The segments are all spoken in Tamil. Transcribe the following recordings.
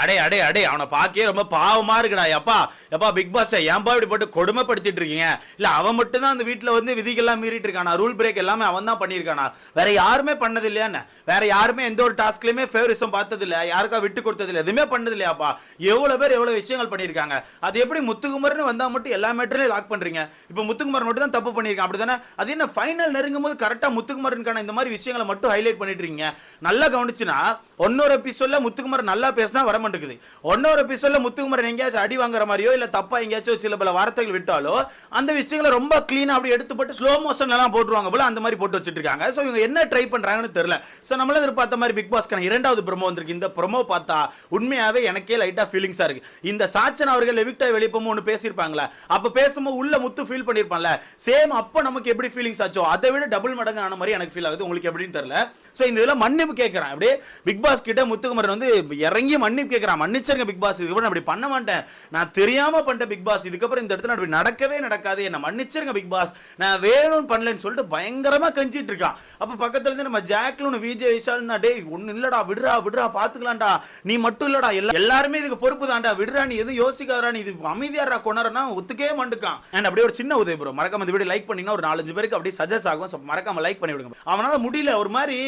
அடே அடே அடே அவனை பார்க்கவே ரொம்ப பாவமா இருக்குடா. எப்பா எப்பா பிக் பாஸ் ஏன்பா இப்படி போட்டு கொடுமைப்படுத்திட்டு இருக்கீங்க? இல்ல அவன் மட்டும் தான் அந்த வீட்டுல வந்து விதிகள்லாம் மீறிட்டு இருக்கானா? ரூல் பிரேக் எல்லாமே அவன் தான் பண்ணியிருக்கானா? வேற யாருமே பண்ணது இல்லையான்னு? வேற யாருமே எந்த ஒரு டாஸ்க்லயுமே ஃபேவரிசம் பார்த்தது இல்ல, யாருக்கா விட்டு கொடுத்தது இல்ல, எதுவுமே பண்ணது இல்லையாப்பா? எவ்வளவு பேர் எவ்வளவு விஷயங்கள் பண்ணியிருக்காங்க. அது எப்படி முத்துக்குமர்னு வந்தா மட்டும் எல்லா மேட்டர்லயும் லாக் பண்றீங்க? இப்ப முத்துக்குமார் மட்டும் தான் தப்பு பண்ணியிருக்கான் அப்படிதானே? அது என்ன ஃபைனல் நெருங்கும் போது கரெக்டா முத்துக்குமரனுக்கான இந்த மாதிரி விஷயங்களை மட்டும் ஹைலைட் பண்ணிட்டு இருக்கீங்க? நல்லா கவனிச்சுனா ஒன்னொரு எபிசோட்ல முத்துக்குமார் நல்லா பேசினா வர மாட்டேங்குது. ஒன்னொரு எபிசோட்ல முத்துக்குமரன் எங்கேயாச்சும் அடி வாங்குற மாதிரியோ இல்ல தப்பா எங்கேயாச்சும் சில பல வார்த்தைகள் விட்டாலோ அந்த விஷயங்களை ரொம்ப கிளீனா அப்படி எடுத்து போட்டு ஸ்லோ மோஷன்ல எல்லாம் போட்டுருவாங்க போல, அந்த மாதிரி போட்டு வச்சிட்டு இருக்காங்க. சோ இவங்க என்ன ட்ரை பண்றாங்கன்னு தெரியல. சோ நம்மள எதிர்பார்த்த மாதிரி பிக் பாஸ்க்கான இரண்டாவது ப்ரோமோ வந்திருக்கு. இந்த ப்ரோமோ பார்த்தா உண்மையாவே எனக்கே லைட்டா ஃபீலிங்ஸா இருக்கு. இந்த சாச்சன் அவர்கள் எவிக்டா வெளிப்பமோ ஒன்னு பேசியிருப்பாங்களா, அப்ப பேசும்போது உள்ள முத்து ஃபீல் பண்ணிருப்பான்ல, சேம் அப்ப நமக்கு எப்படி ஃபீலிங்ஸ் ஆச்சோ அதை விட டபுள் மடங்கு ஆன மாதிரி எனக்கு ஃபீல் ஆகுது. உங்களுக்கு எப்படின்னு தெரியல. சோ இந்த இதெல்லாம் மன்னிப்பு கேட்கறேன். அப்படியே பிக் பாஸ் கிட்ட முத்துக்குமரன் வந்து இறங்கி மன்னிப்பு கேட்கறான். மன்னிச்சிருங்க பிக் பாஸ், இதுக்கப்புறம் அப்படி பண்ண மாட்டேன், நான் தெரியாம பண்ணிட்டேன் பிக் பாஸ், இதுக்கப்புறம் இந்த இடத்துல அப்படி நடக்கவே நடக்காது, என்ன மன்னிச்சிருங்க பிக் பாஸ், நான் வேணும்னு பண்ணலன்னு சொல்லிட்டு பயங்கரமா கஞ்சிட்டு இருக்கான். அப்ப பக்கத்துல இருந்து நம்ம ஜாக்லூன் விஜய் விஷால் டேய் ஒண்ணு இல்லடா, விடுறா விடுறா பாத்துக்கலாம்டா, நீ மட்டும் இல்லடா எல்லாருமே இதுக்கு பொறுப்பு தான்டா, விடுறா நீ எதுவும் யோசிக்காதடா, நீ இது அமைதியாரா கொணரனா ஒத்துக்கவே மாட்டுக்கான். அண்ட் அப்படியே ஒரு சின்ன உதவி ப்ரோ, மறக்காம இந்த வீடியோ லைக் பண்ணீங்கன்னா ஒரு 4-5 பேருக்கு அப்படியே சஜஸ்ட் ஆகும். மறக்காம லைக் பண்ணி விடுங்க. அவனால முடியல, ஒரு மாதிரி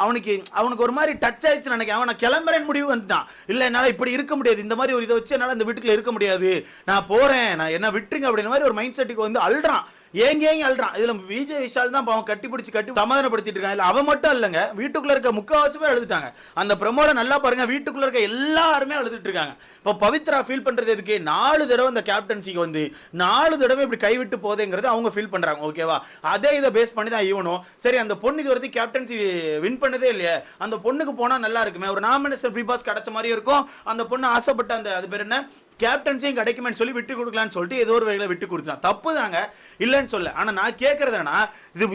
அவனுக்கு ஒரு மாதிரி டச் ஆயிடுச்சு நினைக்கிறேன். அவன் கிளம்புறேன் முடிவு வந்துட்டான். இல்ல என்னால இப்படி இருக்க முடியாது, இந்த மாதிரி ஒரு இதை வச்சு என்னால இந்த வீட்டுக்குள்ள இருக்க முடியாது, நான் போறேன், நான் என்ன விட்டுருங்க அப்படின்ற மாதிரி ஒரு மைண்ட் செட்டுக்கு வந்து அல்றான். ஏங்க அல்றான். இதுல விஜய் விஷால் தான் அவன் கட்டி சமாதானப்படுத்திட்டு இருக்கான். இல்ல அவன் மட்டும் இல்லங்க, வீட்டுக்குள்ள இருக்க முக்காவாசி பேர் அழுதுட்டாங்க. அந்த ப்ரோமோல நல்லா பாருங்க, வீட்டுக்குள்ள இருக்க எல்லாருமே அழுதுட்டு இருக்காங்க. இப்போ பவித்ரா ஃபீல் பண்றது எதுக்கு? 4 தடவை அந்த கேப்டன்சிக்கு வந்து 4 தடவை இப்படி கைவிட்டு போதேங்கிறது அவங்க ஃபீல் பண்றாங்க. ஓகேவா? அதே இதை பேஸ் பண்ணி தான் இவனும் சரி அந்த பொண்ணு இது வரைக்கும் கேப்டன்சி வின் பண்ணதே இல்லையே, அந்த பொண்ணுக்கு போனா நல்லா இருக்குமே, ஒரு நாமினேஷன் ஃப்ரீ பாஸ் கிடைச்ச மாதிரி இருக்கும், அந்த பொண்ணு ஆசைப்பட்ட அந்த அது பேர் என்ன கேப்டன்சியும் கிடைக்குமே சொல்லி விட்டு கொடுக்கலான்னு சொல்லிட்டு ஏதோ ஒரு வகையில் விட்டு கொடுத்தான். தப்பு தாங்க, இல்லைன்னு சொல்ல. ஆனா நான் கேட்கறதுனா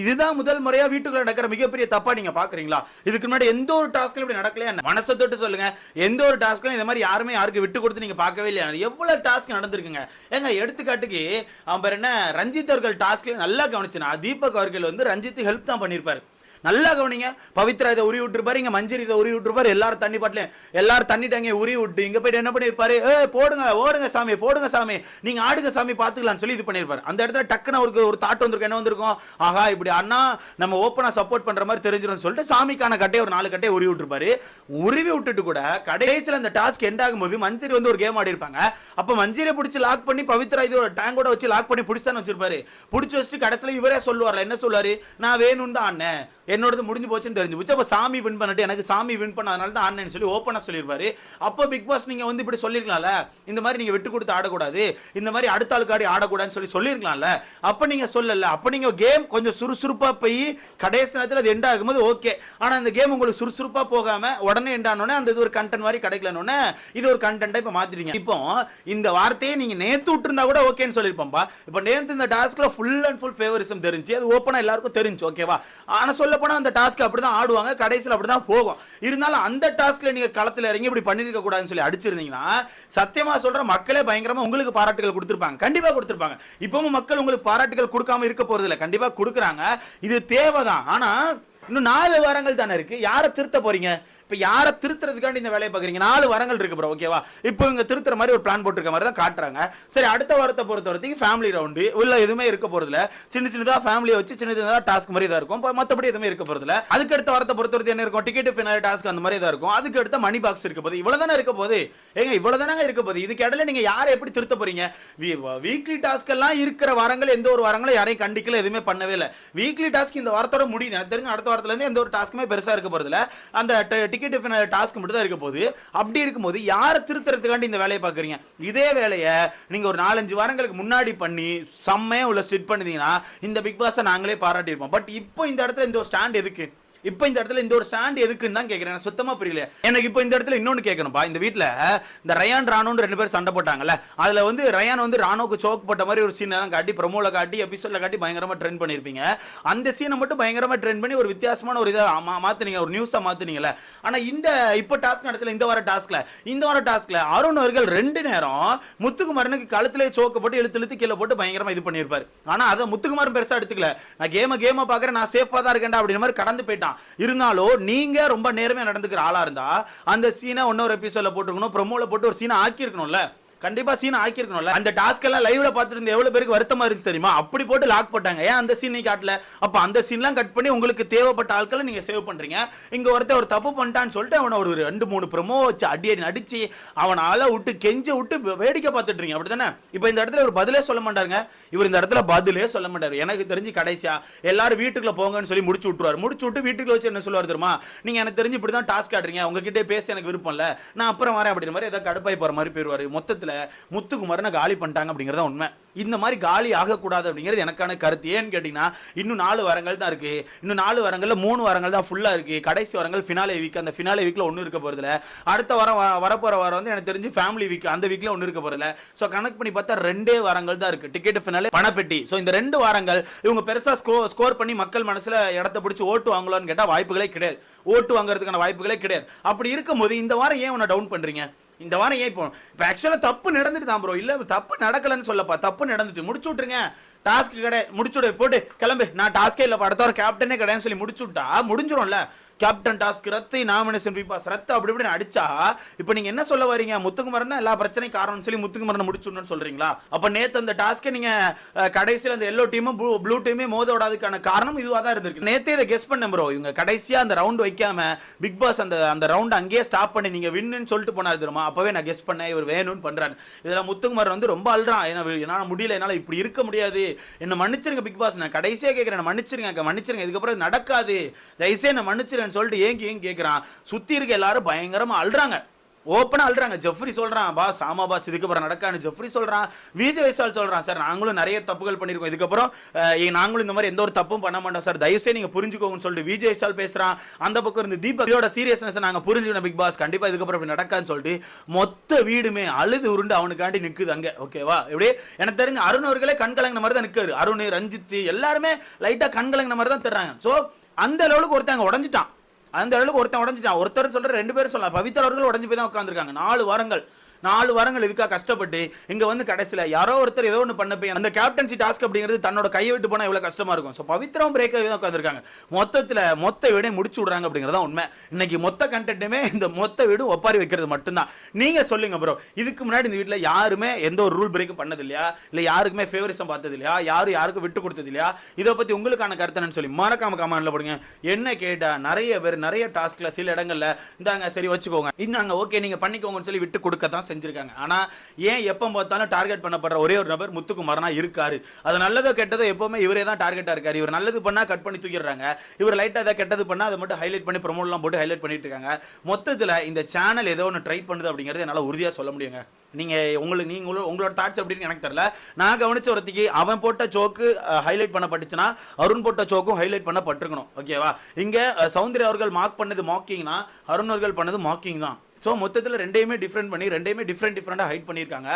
இதுதான் முதல் முறையா வீட்டுக்குள்ள நடக்கிற மிகப்பெரிய தப்பா நீங்க பாக்குறீங்களா? இதுக்கு முன்னாடி எந்த ஒரு டாஸ்க்ல இப்படி நடக்கலையா? மனசை தொட்டு சொல்லுங்க, எந்த ஒரு டாஸ்க்ல இந்த மாதிரி யாருமே யாருக்கு விட்டு கொடுத்து நீங்க பார்க்கவே இல்லையா? எவ்வளவு டாஸ்க் நடந்திருக்குங்க. ஏங்க எடுத்துக்காட்டுக்கு அவன் பேர் என்ன ரஞ்சித் அவர்கள் டாஸ்க்ல நல்லா கவனிச்சுனா தீபக் அவர்கள் வந்து ரஞ்சித் ஹெல்ப் தான் பண்ணிருப்பாரு. நல்லா கவனிங்க, பவித்ரா இதை உரி விட்டுருப்பாரு, இங்க மஞ்சரி இதை உரி விட்டுருப்பாரு, எல்லாரும் தண்ணி பாட்டிலையும் எல்லாரும் தண்ணி டேங்க உரி விட்டு இங்க போயிட்டு என்ன பண்ணிருப்பாரு, போடுங்க ஓடுங்க சாமி, போடுங்க சாமி, நீங்க ஆடுங்க சாமி பாத்துக்கலாம்னு சொல்லி இது பண்ணிருப்பாரு. அந்த இடத்துல டக்குன்னு அவருக்கு ஒரு தாட் வந்திருக்கும். என்ன வந்திருக்கும்? ஆஹா இப்படி அண்ணா நம்ம ஓப்பனா சப்போர்ட் பண்ற மாதிரி தெரிஞ்சிடும் சொல்லிட்டு சாமிக்கான கட்டையை ஒரு 4 கட்டையை உருவி விட்டுருப்பாரு. உருவி விட்டுட்டு கூட கடைசியில் அந்த டாஸ்க் எண்ட் ஆகும்போது மஞ்சரி வந்து ஒரு கேம் ஆடி இருப்பாங்க. அப்ப மஞ்சரியை பிடிச்சி லாக் பண்ணி பவித்ரா இது ஒரு டேங்கோட வச்சு லாக் பண்ணி பிடிச்சான்னு வச்சிருப்பாரு. பிடிச்சி வச்சுட்டு கடைசியில் இவரே சொல்லுவார்ல, என்ன சொல்லுவாரு, நான் வேணும்னு தான் அண்ணன், என்னோடது முடிஞ்சு போச்சுன்னு தெரிஞ்சு போச்சு, அப்ப சாமி வின் பண்ணிட்டு எனக்கு சாமி வின் பண்ணதுனால தான் ஆடுனேன்னு சொல்லி ஓப்பனா சொல்லிருப்பாரு. அப்போ பிக் பாஸ் நீங்க வந்து இப்படி சொல்லிருக்கலாம்ல, இந்த மாதிரி நீங்க விட்டு கொடுத்து ஆடக்கூடாது, இந்த மாதிரி அடுத்த ஆளுக்கு ஆடி ஆடக்கூடாதுன்னு சொல்லி சொல்லிருக்கலாம்ல. அப்ப நீங்க சொல்லல, அப்ப நீங்க கேம் கொஞ்சம் சுறுசுறுப்பா போய் கடைசி நேரத்தில் அது எண்ட் ஆகும்போது ஓகே. ஆனா அந்த கேம் உங்களுக்கு சுறுசுறுப்பா போகாம உடனே எண்ட் ஆனோடனே அந்த இது ஒரு கண்டென்ட் மாதிரி கிடைக்கலன்னு இது ஒரு கண்டென்ட்டா இப்ப மாத்திட்டீங்க. இப்போ இந்த வார்த்தையை நீங்க நேத்து விட்டுருந்தா கூட ஓகேன்னு சொல்லிருப்போம்பா. இப்ப நேத்து இந்த டாஸ்க்ல ஃபுல் அண்ட் ஃபுல் ஃபேவரிசம் தெரிஞ்சு அது ஓப்பனா எல்லாருக்கும் தெரிஞ்சு. ஓகேவா? ஆனா சொல்ல போனா அந்த டாஸ்க் அப்படிதான் ஆடுவாங்க, கடைசியில் அப்படிதான் போகும். இருந்தாலும் அந்த டாஸ்க்ல நீங்க களத்துல இறங்கி இப்படி பண்ணிருக்க கூடாதுன்னு சொல்லி அடிச்சிருந்தீங்கன்னா சத்தியமா சொல்ற மக்களே பயங்கரமா உங்களுக்கு பாராட்டுகள் கொடுத்திருப்பாங்க. கண்டிப்பா கொடுத்திருப்பாங்க. இப்பவும் மக்கள் உங்களுக்கு பாராட்டுகள் கொடுக்காம இருக்க போறது இல்ல, கண்டிப்பா கொடுக்குறாங்க. இது தேவைதான். ஆனா இன்னும் 4 வாரங்கள் தானே இருக்கு, யாரை திருத்த போறீங்க? இப்போ யாரை திருத்துறதுக்காண்டி இந்த வேலையை பார்க்குறீங்க? 4 வாரங்கள் இருக்கு ப்ரோ. ஓகேவா? இப்போ இவங்க திருத்துற மாதிரி ஒரு பிளான் போட்டிருக்க மாதிரி தான் காட்டுறாங்க. சரி, அடுத்த வாரத்தை பொறுத்த வரைக்கும் ஃபேமிலி ரவுண்டு உள்ள எதுவுமே இருக்க போறதுல, சின்னதாக ஃபேமிலியை வச்சு சின்னதாக டாஸ்க் மாதிரி தான் இருக்கும். மற்றபடி எதுவுமே இருக்க போறதுல. அதுக்கு அடுத்த வாரத்தை பொறுத்த வரைக்கும் என்ன இருக்கும்? டிக்கெட் ஃபினாலே டாஸ்க் அந்த மாதிரி தான் இருக்கும். அதுக்கு அடுத்த மணி பாக்ஸ் இருக்க போது. இவ்வளவுதானே இருக்க போது. ஏங்க இவ்வளவுதானே இருக்க போது. இதுக்கு இடையில நீங்க யாரை எப்படி திருத்த போறீங்க? வீக்லி டாஸ்க் எல்லாம் இருக்கிற வாரங்கள் எந்த ஒரு வாரங்களும் யாரையும் கண்டிக்கல, எதுவுமே பண்ணவே இல்லை. வீக்லி டாஸ்க் இந்த வாரத்தோட முடியுது. எனக்கு தெரிஞ்சு அடுத்த வாரத்துல இருந்து எந்த ஒரு டாஸ்க்குமே பெருசா இருக்க போறதுல. அந்த டிக்கெட் ஃபினாலே டாஸ்க் மட்டும் தான் இருக்க போகுது. அப்படி இருக்கும்போது யாரை திருத்துறதுக்காண்டி இந்த வேலையை பார்க்குறீங்க? இதே வேலையை நீங்க ஒரு 4-5 வாரங்களுக்கு முன்னாடி பண்ணி செம்மையா உள்ள ஸ்ட்ரிட் பண்ணிட்டீங்கன்னா இந்த பிக் பாஸை நாங்களே பாராட்டியிருப்போம். பட் இப்போ இந்த இடத்துல இந்த ஒரு ஸ்டாண்ட் எதுக்கு? இப்போ இந்த இடத்துல இந்த ஒரு ஸ்டாண்ட் எதுக்குன்னு தான் கேட்குறேன். சுத்தமா புரியல எனக்கு. இப்போ இந்த இடத்துல இன்னொன்று கேட்கணும்பா. இந்த வீட்டில் இந்த ரயான் ராணுன்னு 2 பேர் சண்டை போட்டாங்கல்ல, அதில் வந்து ரயான் வந்து ராணுவுக்கு சோக் போட்ட மாதிரி ஒரு சீன் எல்லாம் காட்டி ப்ரோமோல காட்டி எபிசோட்ல காட்டி பயங்கரமா ட்ரெண்ட் பண்ணியிருப்பீங்க. அந்த சீனை மட்டும் பயங்கரமா ட்ரெண்ட் பண்ணி ஒரு வித்தியாசமான ஒரு இதை மாத்தினீங்க, ஒரு நியூஸா மாத்தினீங்கல்ல. ஆனா இந்த இப்போ டாஸ்க் நடத்தல, இந்த வார டாஸ்க்ல அருண் அவர்கள் 2 நேரம் முத்துக்குமாரனுக்கு கழுத்திலே சோக்க போட்டு இழுத்து கீழே போட்டு பயங்கரமா இது பண்ணியிருப்பாரு. ஆனா அதை முத்துக்குமாரன் பெருசா எடுத்துக்கல. நான் கேம பாக்குறேன், நான் சேஃபா தான் இருக்கேன்டா அப்படின்ற மாதிரி கடந்து போயிட்டான். தான். இருந்தாலும் நீங்க ரொம்ப நேர்மையா நடந்துக்கிற ஆளா இருந்தா அந்த சீனை இன்னொரு எபிசோட்ல போட்டுருக்கணும், ப்ரோமோல போட்டு ஒரு சீனை ஆக்கியிருக்கணும்ல. கண்டிப்பா சீன் ஆக்கியிருக்கணும்ல. அந்த டாஸ்க் எல்லாம் லைவ்ல பார்த்துட்டு இருந்த எவ்வளவு பேருக்கு வருத்தமா இருந்துச்சு தெரியுமா? அப்படி போட்டு லாக் போட்டாங்க. ஏன் அந்த சீனை காட்டல? அப்ப அந்த சீன்லாம் கட் பண்ணி உங்களுக்கு தேவைப்பட்ட ஆட்களை நீங்க சேவ் பண்றீங்க. இங்க ஒரு தப்பு பண்ணிட்டான்னு சொல்லிட்டு அவனை ஒரு 2-3 ப்ரோமோ வச்சு அடிச்சு அவனை ஆள விட்டு கெஞ்ச விட்டு வேடிக்கை பார்த்துட்டு இருக்கீங்க. அப்படித்தானே? இப்போ இந்த இடத்துல ஒரு பதிலே சொல்ல மாட்டாருங்க. இவர் இந்த இடத்துல பதிலே சொல்ல மாட்டாரு. எனக்கு தெரிஞ்சு கடைசியா எல்லாரும் வீட்டுக்குள்ள போங்கன்னு சொல்லி முடிச்சு விட்டுருவாரு. முடிச்சு விட்டு வீட்டுக்குள்ள வச்சு என்ன சொல்லுவார் தெரியுமா? நீங்க எனக்கு தெரிஞ்சு இப்படிதான் டாஸ்க் ஆடுறீங்க, உங்ககிட்ட பேச எனக்கு விருப்பம் இல்ல, நான் அப்புறம் வரேன் அப்படின்ற மாதிரி ஏதாவது கடுப்பாய் போற மாதிரி போயிருவாரு. மொத்தத்துல முத்துக்குமரனை காலி பண்ணிட்டாங்க அப்படிங்கறத உண்மை. இந்த மாதிரி காலி ஆகக்கூடாது அப்படிங்கிறது எனக்கான கருத்து. ஏன்னு கேட்டீங்கன்னா இன்னும் 4 வாரங்கள் தான் இருக்கு. இன்னும் 4 வாரங்கள்ல 3 வாரங்கள் தான் ஃபுல்லா இருக்கு. கடைசி வாரங்கள் ஃபினாலே வீக். அந்த ஃபினாலே வீக்ல ஒன்றும் இருக்க போறதில்ல. அடுத்த வாரம் வரப்போற வாரம் வந்து எனக்கு தெரிஞ்சு ஃபேமிலி வீக், அந்த வீக்ல ஒன்றும் இருக்க போறதில்ல. ஸோ கனெக்ட் பண்ணி பார்த்தா 2 வாரங்கள் தான் இருக்கு. Ticket finale பணப்பெட்டி. ஸோ இந்த 2 வாரங்கள் இவங்க பெருசா ஸ்கோர் பண்ணி மக்கள் மனசுல இடத்த பிடிச்சி ஓட்டு வாங்கலாம்னு கேட்டா வாய்ப்புகளே கிடையாது. ஓட்டு வாங்குறதுக்கான வாய்ப்புகளே கிடையாது. அப்படி இருக்கும்போது இந்த வாரம் ஏன் உன்னை டவுன் பண்றீங்க? இந்த வாரம் ஏன் இப்போ ஆக்சுவலா தப்பு நடந்துட்டு தான் ப்ரோ. இல்ல தப்பு நடக்கலன்னு சொல்லப்பா, தப்பு நடந்துட்டு முடிச்சு விட்டுருங்க. டாஸ்க் கிடையாது, முடிச்சுடு, போட்டு கிளம்பு, நான் டாஸ்கே இல்லை, அடுத்த வாரம் கேப்டனே கிடையாதுன்னு சொல்லி முடிச்சு விட்டா முடிஞ்சிடும்ல. கேப்டன் டாஸ்க் ரத்து, நாமினேஷன் ரீபாஸ் ரத்து, அப்படி இப்படின்னு அடிச்சா இப்போ நீங்க என்ன சொல்ல வரீங்க? முத்துக்குமரன் தான் எல்லா பிரச்சனையும் காரணம்னு சொல்லி முத்துக்குமரனை முடிச்சுடணும்னு சொல்றீங்களா? அப்ப நேத்து அந்த டாஸ்க்கை நீங்க கடைசியில் அந்த எல்லோ டீமும் ப்ளூ டீமும் மோத விடாதுக்கான காரணம் இதுவா தான் இருந்திருக்கு. நேத்தே இதை கெஸ் பண்ண ப்ரோ. இவங்க கடைசியா அந்த ரவுண்ட் வைக்காம பிக் பாஸ் அந்த ரவுண்ட் அங்கேயே ஸ்டாப் பண்ணி நீங்க வின்னு சொல்லிட்டு போனாரு தெரியுமா? அப்பவே நான் கெஸ் பண்ணேன் இவர் வேணும்னு பண்றாரு. இதுல முத்துக்குமரன் வந்து ரொம்ப அல்றான். என்னால முடியல, என்னால இப்படி இருக்க முடியாது, என்ன மன்னிச்சிருங்க பிக் பாஸ், நான் கடைசியா கேட்கிறேன், மன்னிச்சிருங்க, இதுக்கப்புறம் நடக்காது, தயவுசெய்து என்ன மன்னிச்சிருங்க சொல்லிட்டு ஏங்கி கேட்கிறான். சுத்தி இருக்க எல்லாரும் பயங்கரமா அல்றாங்க, ஓப்பனா அல்றாங்க. ஜெஃப்ரி சொல்றான், பாஸ் ஆமா பாஸ் இதுக்கப்புறம் நடக்கான்னு ஜெஃப்ரி சொல்றான். விஜய் வைசால் சொல்றான், சார் நாங்களும் நிறைய தப்புகள் பண்ணிருக்கோம், இதுக்கப்புறம் நாங்களும் இந்த மாதிரி எந்த ஒரு தப்பும் பண்ண மாட்டோம் சார், தயவுசெய்து நீங்க புரிஞ்சுக்கோங்கன்னு சொல்லிட்டு விஜய் வைசால் பேசுறான். அந்த பக்கம் இருந்து தீபக் சீரியஸ்னஸ் நாங்க புரிஞ்சுக்கணும் பிக் பாஸ், கண்டிப்பா இதுக்கப்புறம் இப்படி நடக்கான்னு சொல்லிட்டு மொத்த வீடுமே அழுது உருண்டு அவனுக்காண்டி நிக்குது அங்க. ஓகேவா? இப்படி எனக்கு தெரிஞ்ச அருண் அவர்களே கண் கலங்கின மாதிரி தான் நிக்காரு. அருண், ரஞ்சித் எல்லாருமே லைட்டா கண் கலங்கின மாதிரி தான் தர்றாங்க. சோ அந்த அளவுக்கு ஒருத்தங்க உடஞ்சிட்டான். அந்த அளவுக்கு ஒருத்தர் சொல்ற 2 பேரும் சொல்லலாம். பவித்ரா அவர்கள் உடஞ்சு போய் தான் உட்காந்துருக்காங்க. 4 வாரங்கள் இதுக்காக கஷ்டப்பட்டு இங்க வந்து கடைசியில யாரோ ஒருத்தர் ஏதோ ஒன்று பண்ண போய் அந்த கேப்டன்சி டாஸ்க் அப்படிங்கிறது தன்னோட கையை விட்டு போனா எவ்வளவு கஷ்டமா இருக்கும். ஸோ பவித்ராவும் பிரேக் ஆகி தான் உட்காந்துருக்காங்க. மொத்த வீடையும் முடிச்சு விடுறாங்க அப்படிங்கிறதா உண்மை. இன்னைக்கு மொத்த கண்டென்ட்டுமே இந்த மொத்த வீடும் ஒப்பாரி வைக்கிறது மட்டும்தான். நீங்க சொல்லுங்க ப்ரோ, இதுக்கு முன்னாடி இந்த வீட்டில் யாருமே எந்த ஒரு ரூல் பிரேக்கும் பண்ணது இல்லையா? இல்லை யாருக்குமே ஃபேவரிசம் பார்த்தது இல்லையா? யாருக்கும் விட்டு கொடுத்தது இல்லையா? இதை பத்தி உங்களுக்கான கருத்துன்னு சொல்லி மறக்காம கமெண்ட்ல போடுங்க. என்ன கேட்டா நிறைய பேர் நிறைய டாஸ்க்ல சில இடங்கள்ல இந்தாங்க சரி வச்சுக்கோங்க, இந்தாங்க ஓகே நீங்க பண்ணிக்கோங்கன்னு சொல்லி விட்டு கொடுக்கத்தான் செஞ்சிருக்காங்க. ஆனா ஏன் எப்ப பார்த்தாலும் டார்கெட் பண்ணப்படுற ஒரே ஒரு நபர் முத்துக்குமரனா இருக்காரு. அது நல்லதோ கெட்டதோ எப்பவுமே இவரே தான் டார்கெட்டா இருக்காரு. இவர் நல்லது பண்ணா கட் பண்ணி தூக்கிடுறாங்க, இவர் லைட்டா ஏதாவது கெட்டது பண்ணா அதை மட்டும் ஹைலைட் பண்ணி ப்ரோமோட்லாம் போட்டு ஹைலைட் பண்ணிட்டு இருக்காங்க. மொத்தத்துல இந்த சேனல் ஏதோ ஒன்று ட்ரை பண்ணுது அப்படிங்கிறது என்னால உறுதியா சொல்ல முடியுங்க. நீங்க உங்களோட தாட்ஸ் அப்படின்னு எனக்கு தெரியல. நான் கவனிச்ச ஒருத்திக்கு அவன் போட்ட ஜோக்கு ஹைலைட் பண்ணப்பட்டுச்சுன்னா அருண் போட்ட ஜோக்கும் ஹைலைட் பண்ணப்பட்டிருக்கணும். ஓகேவா? இங்க சௌந்தர்யா அவர்கள் மார்க் பண்ணது மாக்கிங்னா அருண் அவர்கள் பண்ணது மாக்கிங் தான். ஸோ மொத்தத்தில் ரெண்டையுமே டிஃப்ரெண்ட் பண்ணி ரெண்டையுமே டிஃப்ரெண்டாக ஹைட் பண்ணியிருக்காங்க.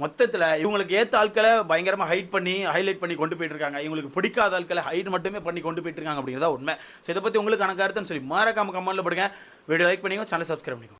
மொத்தத்தில் இவங்களுக்கு ஏற்ற ஆட்களை பயங்கரமாக ஹைலைட் பண்ணி கொண்டு போயிட்டு இருக்காங்க. இவங்களுக்கு பிடிக்காத ஆட்களை ஹைட் மட்டுமே பண்ணி கொண்டு போயிட்டு இருக்காங்க அப்படிங்கிறதா உண்மை. ஸோ இதை பற்றி உங்களுக்கு கணக்காருன்னு சொல்லி மறக்காம கமெண்ட்ல போடுங்க. வீடியோ லைக் பண்ணிக்கோ, சேனல் சப்ஸ்கிரைப் பண்ணிக்கோ.